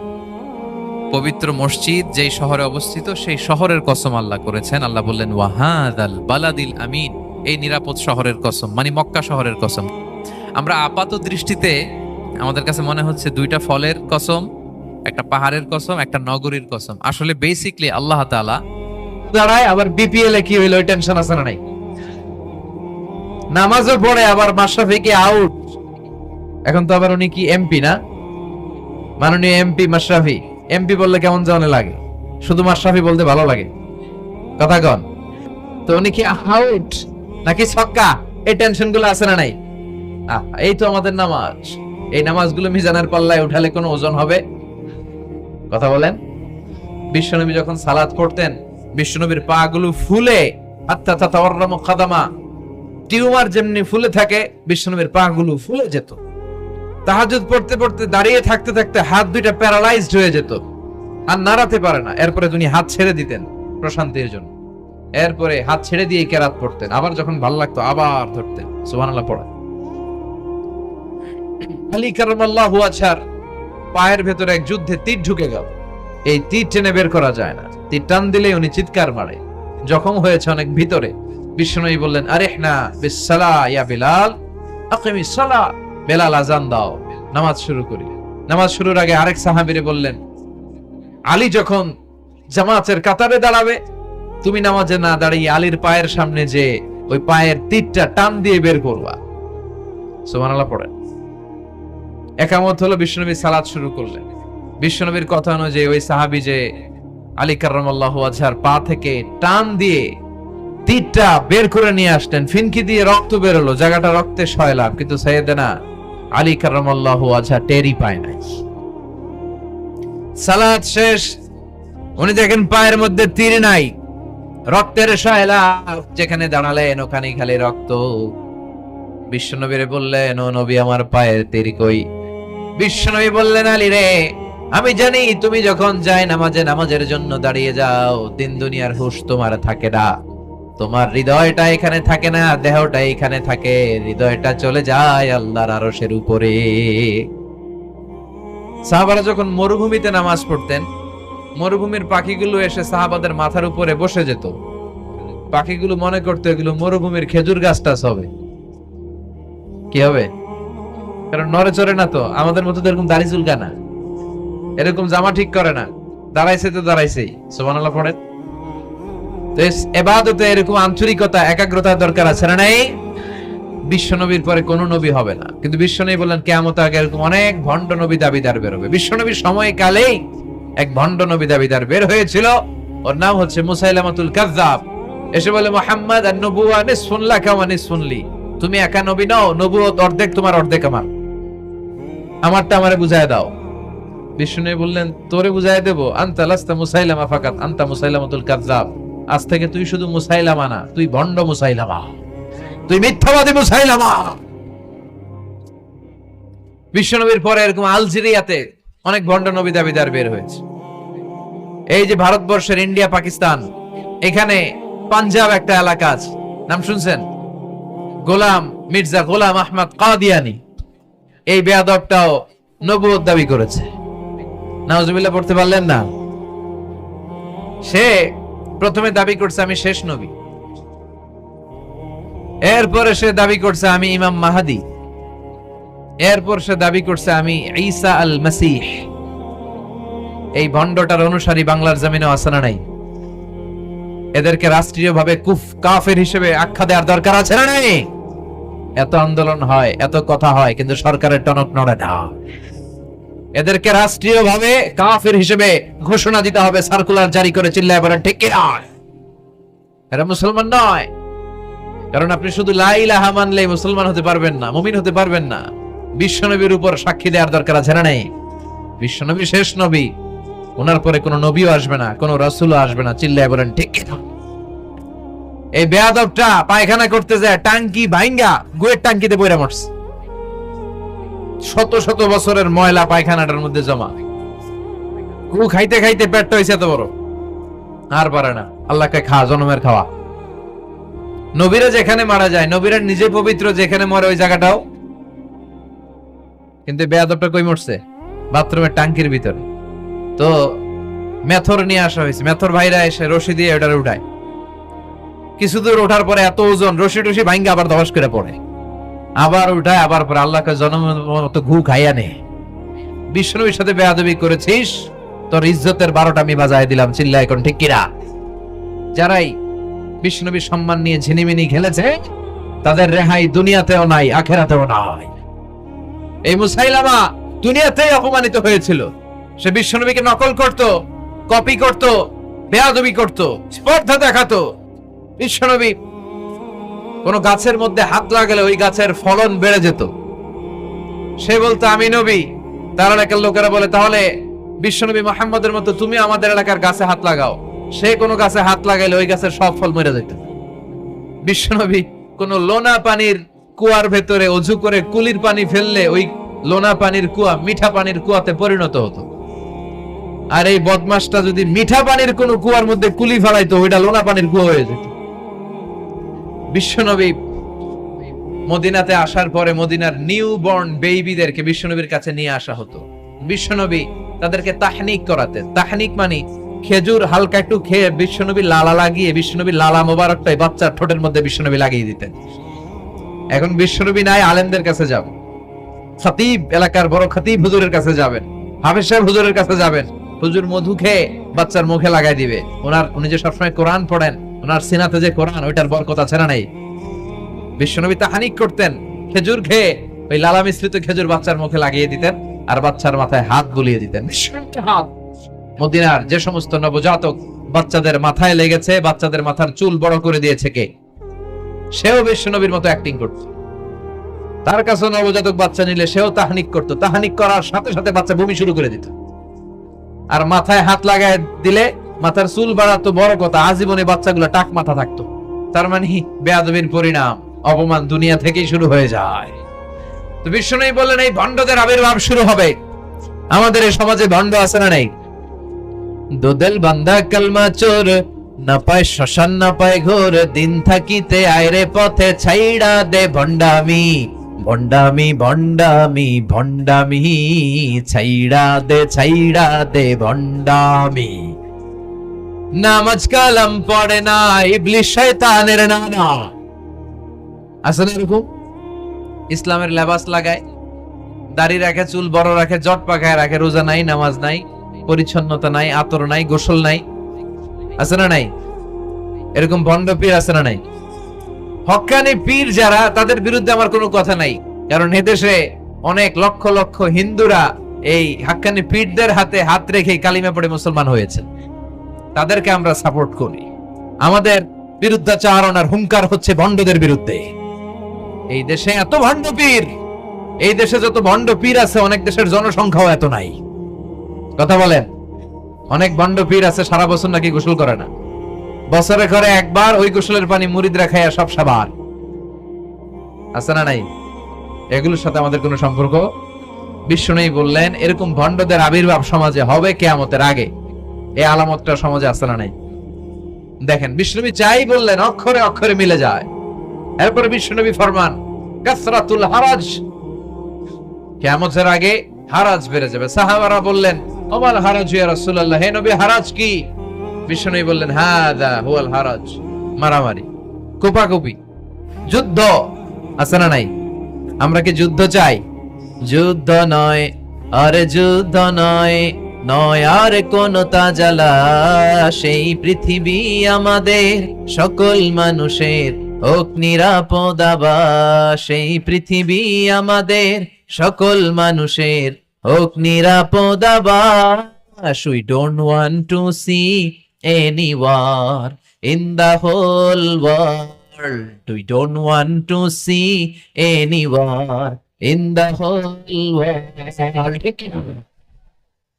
পবিত্র মসজিদ যেই শহরে অবস্থিত, সেই শহরের কসম আল্লাহ করেছেন। আল্লাহ বললেন ওয়াহাদাল বালাদিল আমিন, এই নিরাপদ শহরের কসম, মানে মক্কা শহরের কসম। আমরা আপাত দৃষ্টিতে আমাদের কাছে মনে হচ্ছে 2টা ফলের কসম, একটা পাহাড়ের কসম, একটা নগরীর কসম। আসলে বেসিকলি আল্লাহ তাআলা দাঁড়ায়, আবার বিপিএল এ কি হইলো ওই টেনশন আছে না নাই? নামাজও পড়ে আবার মাশরাফি কি আউট, এখন তো আবার উনি কি এমপি না, মাননীয় এমপি মাশরাফি। এমপি বললে কেমন জানে লাগে, শুধু মাশরাফি বলতে ভালো লাগে, কথা কন। তো উনি কি আউট নাকি ছক্কা, এই টেনশন গুলো আছে না নাই? এই তো আমাদের নামাজ, এই নামাজগুলো মিজানের পাল্লায় উঠালে কোনো ওজন হবে? কথা বলেন। বিশ্বনবী যখন সালাত পড়তেন, বিশ্বনবীর পা গুলো ফুলে হাত্তা তাতাওয়াররামু কাদামা, টিউমার যেমনি ফুলে থাকে বিশ্বনবীর পা গুলো ফুলে যেত। তাহাজ্জুদ পড়তে পড়তে দাঁড়িয়ে থাকতে থাকতে হাত দুইটা প্যারালাইজড হয়ে যেত, আর নাড়াতে পারে না। এরপরে তিনি হাত ছেড়ে দিতেন প্রশান্তির জন্য, এরপরে হাত ছেড়ে দিয়ে কেরাত পড়তেন, আবার যখন ভালো লাগতো আবার ধরতেন। সুবহানাল্লাহ পড়া। আলী কারামাল্লাহু ওয়াজহার পায়ের ভেতরে এক যুদ্ধে তীর ঢুকে গেল। এই তীর টেনে বের করা যায় না, তীর টান দিলে উনি চিৎকার মারে, জখম হয়েছে অনেক ভিতরে। বিশ্বনবী বললেন, আরিহনা বিসসালাহ ইয়া বিলাল, আকিমিস সালাহ, বেলাল আজান দাও, নামাজ শুরু করি। নামাজ শুরুর আগে আরেক সাহাবীরে বললেন, আলী যখন জামাতের কাতারে দাঁড়াবে, তুমি নামাজে না দাঁড়িয়ে আলীর পায়ের সামনে যে ওই পায়ের তীরটা টান দিয়ে বের করবা। সুবহানাল্লাহ পড়েন। একামত হলো, বিশ্বনবী সালাত শুরু করলেন। বিশ্বনবীর কথা অনুযায়ী ওই সাহাবী যে আলী কাররামাল্লাহু ওয়াজহার পা থেকে টান দিয়ে তীরটা বের করে নিয়ে আসলেন, ফিনকি দিয়ে রক্ত বের হলো, জায়গাটা রক্তে সয়লাম, কিন্তু সাইয়েদনা আলী কাররামাল্লাহু ওয়াজহা টেরই পায় নাই। সালাত শেষ, উনি দেখেন পায়ের মধ্যে তীর নাই, রক্তের সয়লাব, যেখানে দাঁড়ালেন ওখানে খালি রক্ত। বিশ্বনবীরে বললেন, ও নবী আমার পায়ের তীর কই? বিশ্বনবী বললেন, আলী রে, আমি জানি তুমি যখন যায় নামাজের জন্য দাঁড়িয়ে যাও, দিন দুনিয়ার হুঁশ তোমার থাকে না, তোমার হৃদয়টা এখানে থাকে না, দেহটা এখানে থাকে, হৃদয়টা চলে যায় আল্লাহর আরশের উপরে। সাহাবারা যখন মরুভূমিতে নামাজ পড়তেন, মরুভূমির পাখিগুলো এসে সাহাবাদের মাথার উপরে বসে যেত। পাখিগুলো মনে করতো এগুলো মরুভূমির খেজুর গাছটা হবে। কি হবে? কারণ নড়ে চড়ে না তো, আমাদের মতো তো এরকম দাড়ি চুলকা না, এরকম জামা ঠিক করে না, দাঁড়াইছে তো দাঁড়াইছেই। সুবহানাল্লাহ পড়েন। তো ইবাদতে এরকম আন্তরিকতা, একাগ্রতার দরকার আছে না নাই? বিশ্বনবীর পরে কোন নবী হবে না, কিন্তু বিশ্বনবী বললেন কিয়ামত আগে এরকম অনেক ভণ্ড নবী দাবিদার বের হবে। বিশ্বনবীর সময়কালেই এক ভণ্ড নবী দাবিদার বের হয়েছিল, ওর নাম হচ্ছে মুসাইলামাতুল কাযযাব। এসে বলে, মুহাম্মদ আন-নবুওয়া নিসফুন লাকা ওয়া নিসফুন লি, তুমি একা নবী নও, নবুয়ত অর্ধেক তোমার অর্ধেক আমার, আমারটা আমারে বুঝায় দাও। বিশ্বনবী বললেন, তোরে বুঝায় দেব? আনতা লাস্তা মুসাইলামা ফাকাত, আনতা মুসাইলামাতুল কাযযাব, আজ থেকে তুই শুধু মুসাইলামা না, তুই ভণ্ড মুসাইলামা, তুই মিথ্যাবাদী মুসাইলামা। বিশ্বনবীর পরে এরকম আলজেরিয়াতে অনেক ভণ্ড নবী দাবিদার বের হয়েছে। এই যে ভারতবর্ষের ইন্ডিয়া পাকিস্তান, এখানে পাঞ্জাব একটা এলাকা আছে, নাম শুনছেন? মির্জা গোলাম আহমদ কাদিয়ানি, এই বেয়াদবটাও নবুয়ত দাবি করেছে। নাউজুবিল্লাহ পড়তে পারলেন না? সে প্রথমে দাবি করছে আমি শেষ নবী, এরপরে সে দাবি করছে আমি ইমাম মাহাদি, এরপর সে দাবি করছে আমি ঈসা আল মাসিহ। এই ভণ্ডটার অনুসারী বাংলার জমিনে আছে না নাই? এদেরকে রাষ্ট্রীয়ভাবে কাফের হিসেবে আখ্যা দেওয়ার দরকার আছে না নাই? এত আন্দোলন হয়, এত কথা হয়, কিন্তু সরকারের টনক নড়ে না। এদেরকে রাষ্ট্রীয়ভাবে কাফের হিসেবে ঘোষণা দিতে হবে, সার্কুলার জারি করে চিল্লায় বলেন ঠিক কি নয়? এরা মুসলমান নয়। কারণ আপনি শুধু লা ইলাহা মানলেই মুসলমান হতে পারবেন না, মুমিন হতে পারবেন না। বিশ্বনবীর উপর সাক্ষী দেওয়ার দরকার আছে না নাই? বিশ্বনবী শেষ নবী, ওনার পরে কোনো নবীও আসবে না, কোনো রাসূলও আসবে না, চিল্লায় বলেন ঠিক কি না? এই বেয়াদবটা পায়খানা করতে যায় টাঙ্কি ভাঙ্গা গুয়ের টাঙ্কিতে পড়ে মরছে। শত শত বছরের ময়লা পায়খানাটার মধ্যে জমা, গু খাইতে খাইতে পেটটা হয়েছে এত বড়, আর পারে না। আল্লাহকে খা, জনমের খাওয়া। নবীরা যেখানে মারা যায়, নবীরা নিজে পবিত্র, যেখানে মরে ওই জায়গাটাও, কিন্তু বেয়াদবটা কই মরছে? বাথরুমের টাঙ্কির ভিতরে। তো মেথর নিয়ে আসা হয়েছে, মেথর ভাইরা এসে রশি দিয়ে ওটারে উঠায়। কিছু দূর ওঠার পরে এত ওজন, রশি টসি ভাঙ্গা আবার ধস করে পড়ে, আবার উঠায়, আবার পরে আল্লাহকে জনমের মতো ঘু খাইয়া নে। বিষ্ণুর সাথে বেয়াদবি করেছিস, তোর ইজ্জতের 12টা আমি বাজায় দিলাম, চিল্লা এখন ঠিক কিনা? যারাই বিষ্ণুবীর সম্মান নিয়ে ঝিনিমিনি খেলেছে, তাদের রেহাই দুনিয়াতেও নাই, আখেরাতেও নাই। এই মুসাইলামা দুনিয়াতেই অপমানিত হয়েছিল। সে বিশ্বনবীকে নকল করত, কপি করত, বেয়াদবি করত, স্পর্ধা দেখাতো। বিশ্বনবী কোন গাছের মধ্যে হাত লাগালে ওই গাছের ফলন বেড়ে যেত। সে বলতো আমি নবী। তার এলাকার লোকেরা বলে তাহলে বিশ্বনবী মুহাম্মদের মতো তুমি আমাদের এলাকার গাছে হাত লাগাও। সে কোনো গাছে হাত লাগাইলে ওই গাছের সব ফল মরে যেত। বিশ্বনবী কোন লোনা পানির কুয়ার ভেতরে অজু করে কুলির পানি ফেললে ওই লোনা পানির কুয়া মিঠা পানির কুয়াতে পরিণত হতো। আর এই বদমাসটা যদি মিঠা পানির কোন কুয়ার মধ্যে কুলি ফেলাইতো ওইটা লোনা পানির কুয়া হয়ে যেত। বিশ্বনবী মদিনাতে আসার পরে মদিনার নিউ বর্ন বেবিদেরকে বিশ্বনবীর কাছে নিয়ে আসা হতো। বিশ্বনবী তাদেরকে তাহনিক করাতেন। তাহনিক মানে খেজুর হালকা একটু খেয়ে বিশ্বনবী লালা লাগিয়ে বিশ্বনবী লালা মোবারকটাই বাচ্চার ঠোঁটের মধ্যে বিশ্বনবী লাগিয়ে দিতেন। এখন বিশ্বনবী নাই, আলেমদের কাছে যাবেন, খতিব এলাকার বড় খতিব হুজুরের কাছে যাবেন, হাফেজ সাহেব হুজুরের কাছে যাবেন। হুজুর মধু খেয়ে বাচ্চার মুখে লাগাই দিবে। উনি যে সবসময় কোরআন পড়েন, ওনার সিনাতে যে কোরআন ওইটার বরকত আছে না নাই? বিশ্বনবী তাহানিক করতেন, খেজুর খেয়ে ওই লালা মিশ্রিত খেজুর বাচ্চার মুখে লাগিয়ে দিতেন আর বাচ্চার মাথায় হাত বুলিয়ে দিতেন। মদিনার যে সমস্ত নবজাতক বাচ্চাদের মাথায় লেগেছে, বাচ্চাদের মাথার চুল বড় করে দিয়েছে কে? সেও বিশ্বনবীর মতো অ্যাক্টিং করত। তার কাছে নবজাতক বাচ্চা নিলে সেও তাহানিক করত। তাহানিক করার সাথে সাথে বাচ্চা বমি শুরু করে দিত। আর মাথায় হাত লাগায় দিলে মাথার চুল বাড়াতো, বড় কথা আজীবনে বাচ্চাগুলো টাক মাথা থাকতো। তার মানে বেয়াদবির পরিণাম, অপমান দুনিয়া থেকেই শুরু হয়ে যায়। তো বিশ্বনবী বললেন এই ভণ্ডদের আবির্ভাব শুরু হবে। আমাদের এই সমাজে ভণ্ড আছে না নাই? দোদেল বান্দা কালমা চোর, না পায় শ্মশান না পায় ঘোর, দিন থাকিতে আয়রে পথে ছাইড়া দে ভণ্ডামি। ভণ্ডামি ভণ্ডামি ভণ্ডামি ছাইড়া দে ভণ্ডামি। নামাজ কালাম পড়ে না ইবলিশ শয়তানের নানা। আসলে এরকম ইসলামের লেবাস লাগায়, দাড়ি রাখে, চুল বড় রাখে, জট পাকায় রাখে, রোজা নাই, নামাজ নাই, পরিচ্ছন্নতা নাই, আতর নাই, গোসল নাই, আছে না নাই? এরকম ভণ্ড পীর আছে না নাই? হক্কানি পীর যারা, তাদের বিরুদ্ধে আমার কোনো কথা নাই, কারণ এদেশে অনেক লক্ষ লক্ষ হিন্দুরা এই হাক্কানি পীরদের হাতে হাত রেখে কালিমা পড়ে মুসলমান হয়েছে। তাদেরকে আমরা সাপোর্ট করি। আমাদের বিরুদ্ধাচারণ আর হুঙ্কার হচ্ছে ভণ্ডদের বিরুদ্ধে। এই দেশে এত ভণ্ড পীর, এই দেশে যত ভণ্ড পীর আছে অনেক দেশের জনসংখ্যাও এত নাই। কথা বলেন, অনেক ভণ্ড পীর আছে সারা বছর নাকি গোসল করে না, বছরে করে একবার ওই গোসলের পানি মুরিদরা খায় সব সাবার। আছে না নাই? এগুলোর সাথে আমাদের কোনো সম্পর্ক। বিশ্বনবী বললেন এরকম ভণ্ডদের আবির্ভাব সমাজে হবে কিয়ামতের আগে। এই আলামতটা সমাজে আছে না নাই? দেখেন বিশ্বনবী চাই বললেন, অক্ষরে অক্ষরে মিলে যায়। এরপরে বিশ্বনবী ফরমান কাসরাতুল হারাজ, কিয়ামতের আগে হারাজ বেড়ে যাবে। সাহাবারা বললেন ওমাল হারাজ ইয়া রাসূলুল্লাহ, হে নবী হারাজ কি? বিশ্বনবী বললেন হাদা হুয়াল হারাজ, মারামারি, কোপাকুপি, যুদ্ধ। আছে না নাই? আমরা কি যুদ্ধ চাই? যুদ্ধ নয় আরে যুদ্ধ নয়, নয় আর কোন তাজালা, সেই পৃথিবী আমাদের সকল মানুষের হোক নিরাপদ আবাস। সেই পৃথিবী আমাদের সকল মানুষের হোক নিরাপদ আবাস। We don't want to see any war in the whole world. We don't want to see any war in the whole world.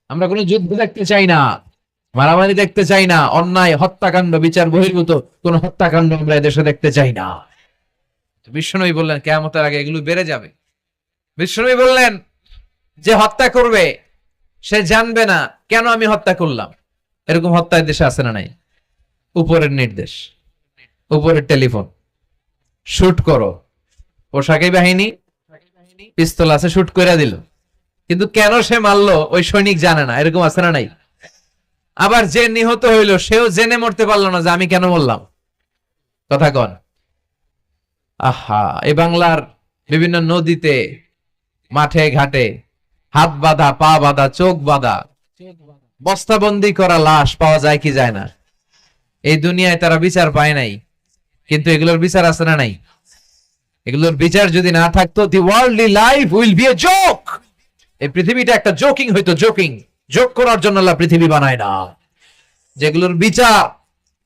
আমরা কোনো যুদ্ধ দেখতে চাই না, মারামারি দেখতে চাই না, অন্যায় হত্যাকাণ্ড বিচার বহির্ভূত কোন হত্যাকাণ্ড আমরা দেশে দেখতে চাই না। বিশ্বনবী বললেন কিয়ামতের আগে এগুলো বেড়ে যাবে। বিশ্বনবী বললেন যে হত্যা করবে সে জানবে না কেন আমি হত্যা করলাম। এরকম হত্যা দেশে আছে না নাই? উপরের নির্দেশ, উপরের টেলিফোন, শুট করো, পোশাকি বাহিনী পিস্তল আছে, শুট করে দিল, কিন্তু কেন সে মারলো ওই সৈনিক জানে না। এরকম আছে না নাই? আবার যে নিহত হইল সেও জেনে মরতে পারলো না যে আমি কেন বললাম। কথা কন। আহা, এই বাংলার বিভিন্ন নদীতে, মাঠে ঘাটে হাত বাঁধা, পা বাঁধা, চোখ বাঁধা, বস্তাবন্দি করা লাশ পাওয়া যায় কি যায় না? এই দুনিয়ায় তারা বিচার পায় নাই, কিন্তু এগুলোর বিচার আছে না নাই? এগুলোর বিচার যদি না থাকতো, the worldly life will be a joke. এই পৃথিবীটা একটা জোকিং হইতো, জোকিং। জোক করার জন্য আল্লাহ পৃথিবী বানায় না। যেগুলোর বিচার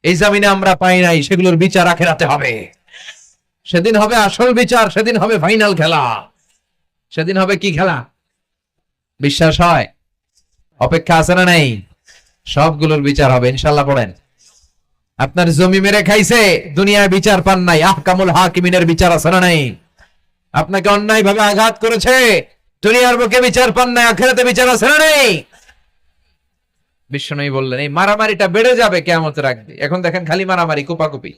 এই জমিনে আমরা পাই নাই, সেগুলোর বিচার আখিরাতে হবে। সেদিন হবে আসল বিচার, সেদিন হবে ফাইনাল খেলা। সেদিন হবে কি খেলা? বিশ্বাস হয়? অপেক্ষা আছে না নাই? সবগুলোর বিচার হবে ইনশাল্লাহ। পড়েন। আপনার জমি মেরে খাইছে, দুনিয়ায় বিচার পান নাই, আহকামুল হাকিমিনের বিচার আছে না নাই? আপনাকে অন্যায় ভাবে আঘাত করেছে, দুনিয়ার বুকে বিচার পান নাই, আখিরাতে বিচার আছে না নাই? বিশ্বনবী বললেন এই মারামারিটা বেড়ে যাবে কিয়ামতের আগে। এখন দেখেন খালি মারামারি, কোপাকুপি।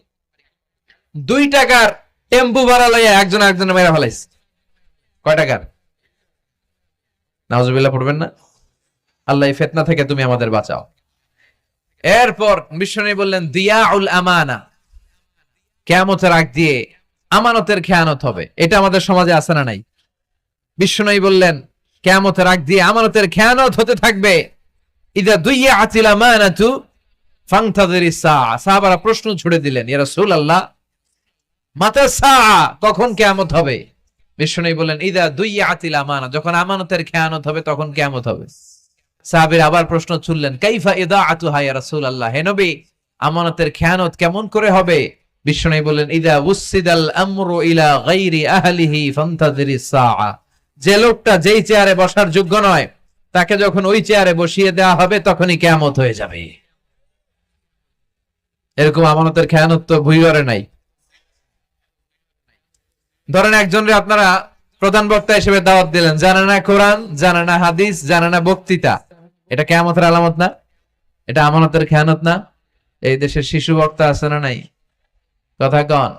2 টাকার টেম্পু ভাড়া লইয়া একজন একজনের মেরে ফেলাইছে। কয় টাকার? নাউজুবিল্লাহ পড়বেন না? আল্লাহ এই ফিতনা থেকে তুমি আমাদের বাঁচাও। এরপর বিশ্বনবী বললেন দিয়াউল আমানা, কিয়ামতের আগ দিয়ে আমানতের খেয়ানত হবে। এটা আমাদের সমাজে আছে না নাই? বিশ্বনবী বললেন কিয়ামতের আগ দিয়ে আমানতের খেয়ানত হতে থাকবে। ইদা দুইয়াতিল আমানাতু ফান্তাযিরিস সাআ। সাহাবারা প্রশ্ন ছুড়ে দিলেন, ইয়া রাসূলুল্লাহ মাতা সাআ, কখন কিয়ামত হবে? বিশ্বনবী বললেন ইদা দুইয়াতিল আমানা, যখন আমানতের খেয়ানত হবে তখন কিয়ামত হবে। সাহাবীরা আবার প্রশ্ন ছুড়লেন, কাইফা ইদাআতুহা ইয়া রাসূলুল্লাহ, হে নবী আমানতের খেয়ানত কেমন করে হবে? বিশ্বনবী বললেন ইদা উসিদাল আমরু ইলা গায়রি আহলিহি ফান্তাযিরিস সাআ, যে লোকটা যেই চেয়ারে বসার যোগ্য নয় তাকে যখন ওই চেয়ারে বসিয়ে দেওয়া হবে তখনই কিয়ামত হয়ে যাবে। এরকম আমানতের খেয়ানত তো ভুইগরে নাই। ধরেন একজনরে আপনারা প্রধান বক্তা হিসেবে দাওয়াত দিলেন, জানে না কোরআন, জানে না হাদিস, জানে না বক্তৃতা। এটা কিয়ামতের আলামত না? এটা আমানতের খেয়ানত না? এই দেশের শিশু বক্তা আছে না নাই? কথা কন।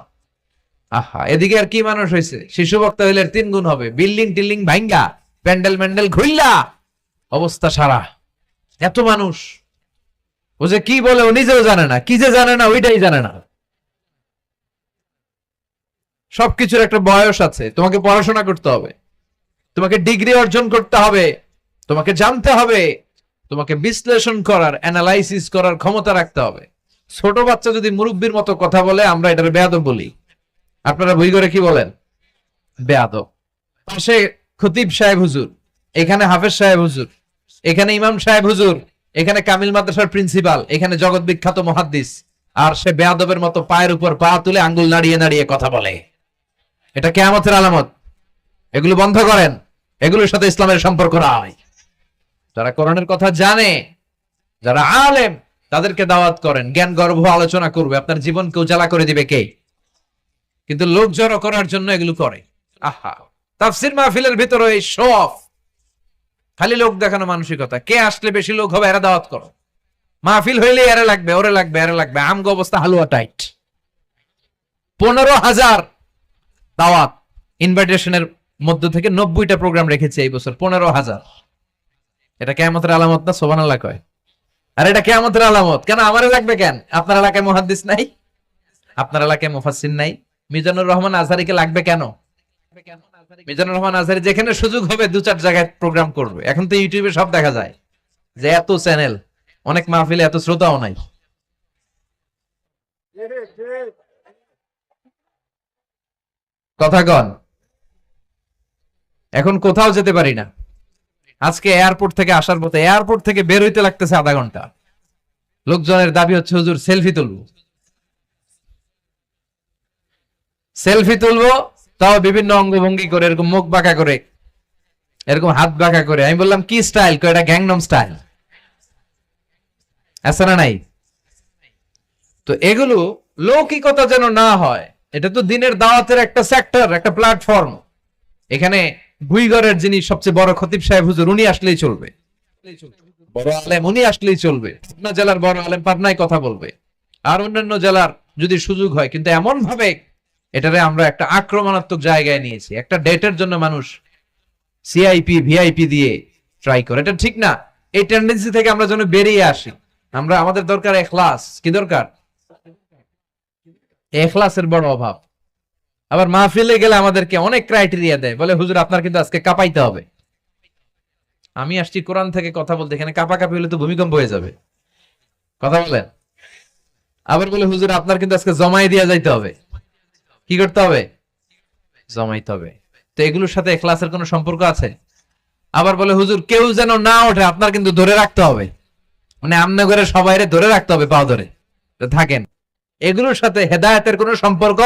আহা, এদিকে আর কি মানুষ হয়েছে? শিশু বক্তা হইলে 3 গুণ হবে। বিল্ডিং টিল্ডিং ভাঙ্গা, প্যান্ডেল ম্যান্ডেল ঘুরলা, অবস্থা সারা। এত মানুষ, ও যে কি বলে ও নিজেও জানে না, কি যে জানে না ওইটাই জানে না। সবকিছুর একটা বয়স আছে। তোমাকে পড়াশোনা করতে হবে, তোমাকে ডিগ্রি অর্জন করতে হবে, তোমাকে জানতে হবে, তোমাকে বিশ্লেষণ করার, অ্যানালাইসিস করার ক্ষমতা রাখতে হবে। ছোট বাচ্চা যদি মুরব্বির মতো কথা বলে আমরা এটার বেয়াদব বলি। আপনারা বই করে কি বলেন? বেয়াদব। পাশে খতিব সাহেব হুজুর, এখানে হাফেজ সাহেব হুজুর, এখানে ইমাম সাহেব হুজুর, এখানে কামিল মাদ্রাসার প্রিন্সিপাল, এখানে জগৎ বিখ্যাত মুহাদ্দিস, আর সে বেয়াদবের মতো পায়ের উপর পা তুলে আঙ্গুল নাড়িয়ে নাড়িয়ে কথা বলে। এটা কিয়ামতের আলামত। এগুলো বন্ধ করেন, এগুলোর সাথে ইসলামের সম্পর্ক নাই। যারা কোরআনের কথা জানে, যারা আলেম, তাদেরকে দাওয়াত করেন, জ্ঞান গর্ভ আলোচনা করবে, আপনার জীবনকে উজালা করে দিবে কে? কিন্তু লোক জড়ো করার জন্য এগুলো করে। আহা, তাফসীর মাহফিলের ভিতরে এই শো অফ, খালি লোক দেখানো মানসিকতা। কে আসলে বেশি লোক হবে এরা দাওয়াত করো। মাহফিল হইলে এরা লাগবে, ওরে লাগবে, এরা লাগবে। আমগো অবস্থা হালুয়া টাইট। 15,000 দাওয়াত ইনভাইটেশনের মধ্য থেকে 90টা প্রোগ্রাম রেখেছে এই বছর। 15,000। এটা কিয়ামতের আলামত না? সুবহানাল্লাহ কয়। আর এটা কিয়ামতের আলামত কেন? আমারে লাগবে কেন? আপনার এলাকায় মুহাদ্দিস নাই? আপনার এলাকায় মুফাসসির নাই? মিজানুর রহমান আজহারীকে লাগবে কেন? মিজানুর রহমান আজহারী যেখানে সুযোগ হবে 2-4 জায়গায় প্রোগ্রাম করবে। এখন তো ইউটিউবে সব দেখা যায় যে এত চ্যানেল, অনেক মাহফিলে এত শ্রোতাও নাই। কথা কন। এখন কোথাও যেতে পারি না। আজকে এয়ারপোর্ট থেকে আসার পথে, এয়ারপোর্ট থেকে বের হইতে লাগতেছে আধা ঘন্টা। লোকজনের দাবি হচ্ছে হুজুর সেলফি তুলবো, সেলফি তুলবো, তাও বিভিন্ন অঙ্গভঙ্গি করে, এরকম মুখ বাঁকা করে, এরকম হাত বাঁকা করে। আমি বললাম কি স্টাইল? এটা গ্যাংনম স্টাইল। আছে না নাই? তো এগুলো লৌকিকতা যেন না হয়। এটা তো দিনের দাওয়াতের একটা সেক্টর, একটা প্ল্যাটফর্ম। এখানে ভুইগরের যিনি সবচেয়ে বড় খতিব সাহেব হুজুর, উনি আসলেই চলবে। বড় আলেম উনি আসলেই চলবে। পাবনা জেলার বড় আলেম পাবনায় কথা বলবে, আর অন্যান্য জেলার যদি সুযোগ হয়। কিন্তু এমন ভাবে এটারে আমরা একটা আক্রমণাত্মক জায়গায় নিয়েছি। একটা ডেটের জন্য মানুষ সিআইপি ভিআইপি দিয়ে ট্রাই করে, এটা ঠিক না। এই টেন্ডেন্সি থেকে আমরা যেন বেরিয়ে আসি। আমরা, আমাদের দরকার ইখলাস। কি দরকার? ইখলাসের বড় অভাব। আবার মাহফিলে গেলে আমাদেরকে অনেক ক্রাইটেরিয়া দেয়, বলে হুজুর আপনার কিন্তু আজকে কাঁপাইতে হবে। আমি আসছি কোরআন থেকে কথা বলতে, এখানে কাঁপাকাঁপি হলে তো ভূমিকম্প হয়ে যাবে। কথা বলেন। আবার বলে হুজুর আপনার কিন্তু আজকে জমাই দিয়ে যাইতে হবে। কি করতে হবে? জমাইতে হবে। তো এগুলোর সাথে ইখলাসের কোনো সম্পর্ক আছে? আবার বলে হুজুর কেউ যেন না ওঠে, আপনার কিন্তু ধরে রাখতে হবে। মানে আমনে করে সবাইরে ধরে রাখতে হবে, পাও ধরে থাকেন। এগুলোর সাথে হেদায়েতের কোনো সম্পর্ক?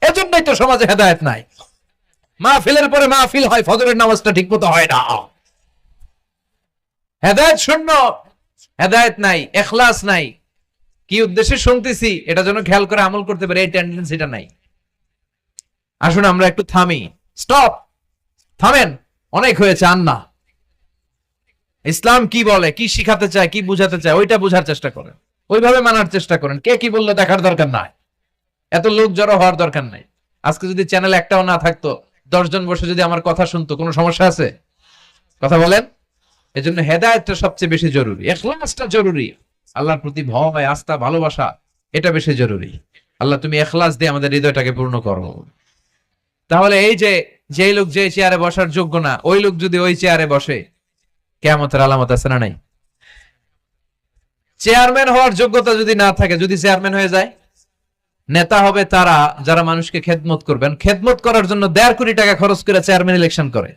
এজন্যই তো সমাজে হেদায়েত নাই। মাহফিলের পরে মাহফিল হয়, ফজরের নামাজটা ঠিক মতো হয় না। হেদায়েত শূন্য, হেদায়েত নাই, ইখলাস নাই। কি উদ্দেশ্যে শুনতেছি এটা যেন খেয়াল করে আমল করতে পারে, এই টেন্ডেন্সিটা নাই। আসুন আমরা একটু থামি, স্টপ, থামেন, অনেক হয়েছে। আন্না ইসলাম কি বলে, কি শিখাতে চায়, কি বুঝাতে চায়, ওইটা বুঝার চেষ্টা করেন, ওইভাবে মানার চেষ্টা করেন। কে কি বললো দেখার দরকার নাই, এত লোক জড়ো হওয়ার দরকার নাই। আজকে যদি চ্যানেল একটাও না থাকতো, 10 জন বসে যদি আমার কথা শুনতো, কোনো সমস্যা আছে? কথা বলেন। এজন্য হেদায়েতটা সবচেয়ে বেশি জরুরি, ইখলাসটা জরুরি, আল্লাহর প্রতি ভয়, আস্থা, ভালোবাসা, এটা বেশি জরুরি। আল্লাহ তুমি ইখলাস দিয়ে আমাদের হৃদয়টাকে পূর্ণ করো। তাহলে এই যে লোক যে চেয়ারে বসার যোগ্য না, ওই লোক যদি ওই চেয়ারে বসে, কিয়ামতের আলামত আছে না নাই? চেয়ারম্যান হওয়ার যোগ্যতা যদি না থাকে, যদি চেয়ারম্যান হয়ে যায়, নেতা হবে তারা যারা মানুষকে খেদমত করবেন। খেদমত করার জন্য 1.5 কোটি টাকা খরচ করে চেয়ারম্যান ইলেকশন করে,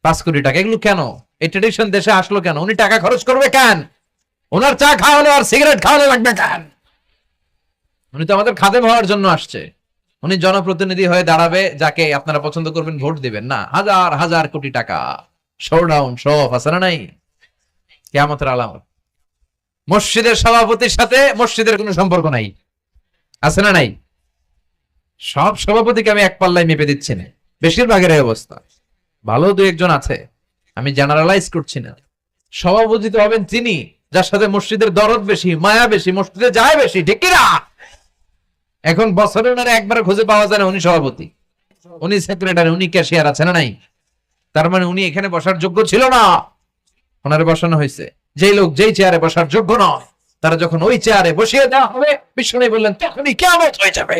5 কোটি টাকা। এগুলো কেন? এই ট্রেডিশন দেশে আসলো কেন? উনি টাকা খরচ করবে কেন? ওনার চা খাওয়ানো আর সিগারেট খাওয়ানো লাগবে কেন? উনি তো আমাদের খাদেম হওয়ার জন্য আসছে। উনি জনপ্রতিনিধি হয়ে দাঁড়াবে, যাকে আপনারা পছন্দ করবেন ভোট দিবেন না। হাজার হাজার কোটি টাকা, শোডাউন, শো অফ আছে না নাই? কিয়ামতের আলামত। মসজিদের সভাপতির সাথে মসজিদের কোনো সম্পর্ক নাই, আছে না নাই? সব সভাপতিকে আমি এক পাল্লায় মেপে দিচ্ছি না, বেশিরভাগের এই অবস্থা। ভালো 2-1 জন আছে, আমি জেনারেলাইজ করছি না। সভাপতি তো হবেন তিনি যার সাথে মসজিদের দরদ বেশি, মায়া বেশি, মসজিদে যায় বেশি, ঠিক কিনা? এখন বছরের না একবার খুঁজে পাওয়া যায় না উনি সভাপতি, উনি সেক্রেটারি, উনি ক্যাশিয়ার, আছে না নাই? তার মানে উনি এখানে বসার যোগ্য ছিল না, ওনারে বসানো হয়েছে। যেই লোক যেই চেয়ারে বসার যোগ্য নয়, তারা যখন ওই চেয়ারে বসিয়ে দেওয়া হবে, বিষ্ণু বললেন তখনই কিয়ামত হয়ে যাবে।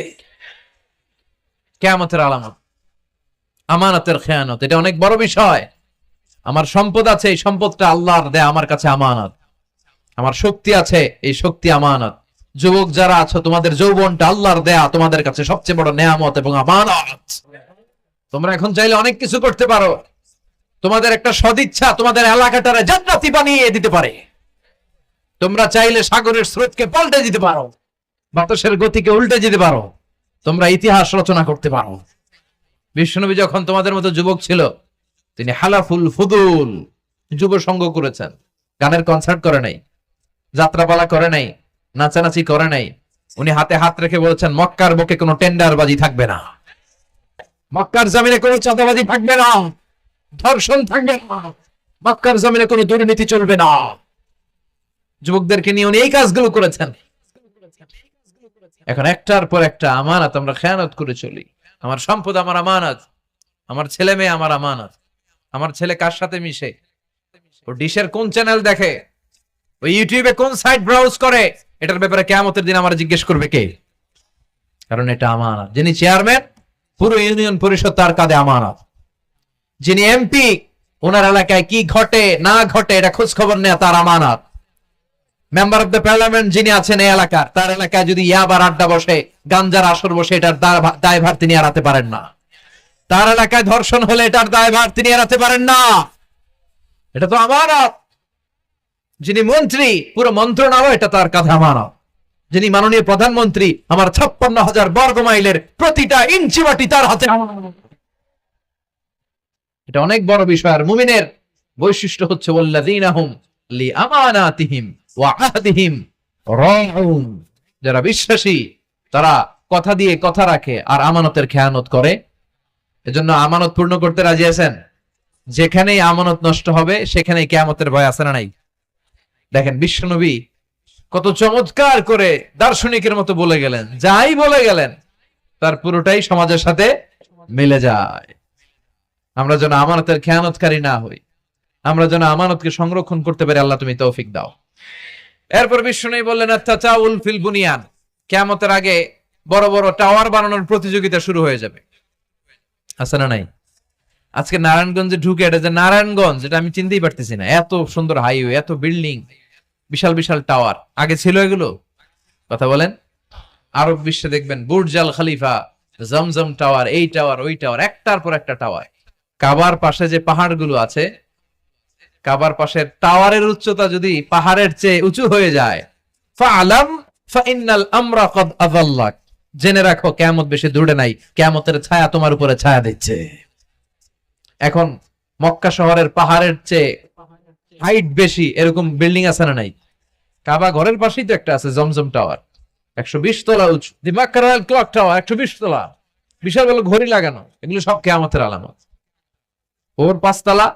কিয়ামতের আলামত আমানতের খেয়ানত, এটা অনেক বড় বিষয়। আমার সম্পদ আছে, এই সম্পদটা আল্লাহর দেয়া আমার কাছে আমানত। আমার শক্তি আছে, এই শক্তি আমানত। যুবক যারা আছো, তোমাদের যৌবনটা আল্লাহর দেয়া তোমাদের কাছে সবচেয়ে বড় নেয়ামত এবং আমানত। তোমরা এখন চাইলে অনেক কিছু করতে পারো। তোমাদের একটা সদিচ্ছা তোমাদের এলাকাটারে জান্নাতি বানিয়ে দিতে পারে। তোমরা চাইলে সাগরের স্রোতকে পাল্টে দিতে পারো, বাতাসের গতিকে উল্টে দিতে পারো, তোমরা ইতিহাস রচনা করতে পারো। বিশ্বনবী যখন তোমাদের মতো যুবক ছিল, তিনি হালাফুল ফুদুল যুব সঙ্গ করেছেন। গানের কনসার্ট করে নাই, যাত্রাপালা করে নাই, নাচানাচি করে নাই। উনি হাতে হাত রেখে বলেছেন, মক্কার বুকে কোনো টেন্ডারবাজি থাকবে না, মক্কার জমিনে কোনো চাঁদাবাজি থাকবে না, ধর্ষণ থাকবে না, মক্কার জমিনে কোনো দুর্নীতি চলবে না। যুবকদেরকে নিয়ে উনি এই কাজগুলো করেছেন। এখন একটার পর একটা আমানত আমরা খেয়ানত করে চলি। আমার সম্পদ আমার আমানত, আমার ছেলে মেয়ে আমার আমানত। আমার ছেলে কার সাথে মিশে, ও ডিশের কোন চ্যানেল দেখে, ও ইউটিউবে কোন সাইট ব্রাউজ করে, এটার ব্যাপারে কিয়ামতের দিন আমার জিজ্ঞেস করবে কে? কারণ এটা আমানত। যিনি চেয়ারম্যান, পুরো ইউনিয়ন পরিষদ তার কাঁধে আমানত। যিনি এমপি, ওনার এলাকায় কি ঘটে না ঘটে এটা খোঁজ খবর নেওয়া তার আমানত। মেম্বার অফ দ্য পার্লামেন্ট যিনি আছেন এই এলাকার, তার এলাকায় যদি ইয়াবার আড্ডা বসে, গাঞ্জার আসর বসে, এটার দায়ভার তিনি এড়াতে পারেন না। তার এলাকায় ধর্ষণ হলে এটার দায়ভার তিনি এড়াতে পারেন না। এটা তো আমানত। যিনি মন্ত্রী, পুরো মন্ত্রণালয় এটা তার কাঁধে আমানত। যিনি মাননীয় প্রধানমন্ত্রী, আমার 56,000 বর্গ মাইলের প্রতিটা ইঞ্চি মাটি তার হাতে আমানত। এটা অনেক বড় বিষয়। আর মুমিনের বৈশিষ্ট্য হচ্ছে ওয়াল্লাযীনা হুম লিআমানাতিহিম ওয়া আহদিহিম রাউন। যারা বিশ্বাসী তারা কথা দিয়ে কথা রাখে আর আমানতের খেয়ানত করে। এজন্য আমানত পূর্ণ করতে রাজি আছেন? যেখানেই আমানত নষ্ট হবে সেখানেই কিয়ামতের ভয় আছে না নাই? দেখেন বিশ্বনবী কত চমৎকার করে দার্শনিকের মতো বলে গেলেন, যাই বলে গেলেন তার পুরোটাই সমাজের সাথে মিলে যায়। আমরা যেন আমানতের খেয়ানতকারী না হই, আমরা যেন আমানতকে সংরক্ষণ করতে পারি। আল্লাহ তুমি তৌফিক দাও। এরপর বিশ্বনবী বললেন, আত-তাতাউল ফিল বুনিয়ান, কিয়ামতের আগে বড় বড় টাওয়ার বানানোর প্রতিযোগিতা শুরু হয়ে যাবে। আছে না নাই? আজকে নারায়ণগঞ্জে ঢুকে, এটা যে নারায়ণগঞ্জ এটা আমি চিনতেই পারতেছি না। এত সুন্দর হাইওয়ে, এত বিল্ডিং, বিশাল বিশাল টাওয়ার, আগে ছিল এগুলো? কথা বলেন। আরব বিশ্বে দেখবেন বুর্জ আল খলিফা, জমজম টাওয়ার, এই টাওয়ার ওই টাওয়ার, একটার পর একটা টাওয়ার। কাবার পাশে যে পাহাড়গুলো আছে, কাবার পাশের টাওয়ারের উচ্চতা যদি পাহাড়ের চেয়ে উঁচু হয়ে যায়, ফাআলাম ফাইন্নাল আমরা ক্বাদ আযাল্লাক, জেনে রাখো কেয়ামত বেশি দূরে নাই, কেয়ামতের ছায়া তোমার উপরে ছায়া দিচ্ছে। এখন মক্কা শহরের পাহাড়ের চেয়ে হাইট বেশি এরকম বিল্ডিং আছে না নাই? কাবা ঘরের পাশেই তো একটা আছে, জমজম টাওয়ার, 120 তলা উঁচু। দি মক্কা রয়্যাল ক্লক টাওয়ার 120 তলা, বিশাল বড় ঘড়ি লাগানো। এগুলো সব কিয়ামতের আলামত। ওর 5 তলা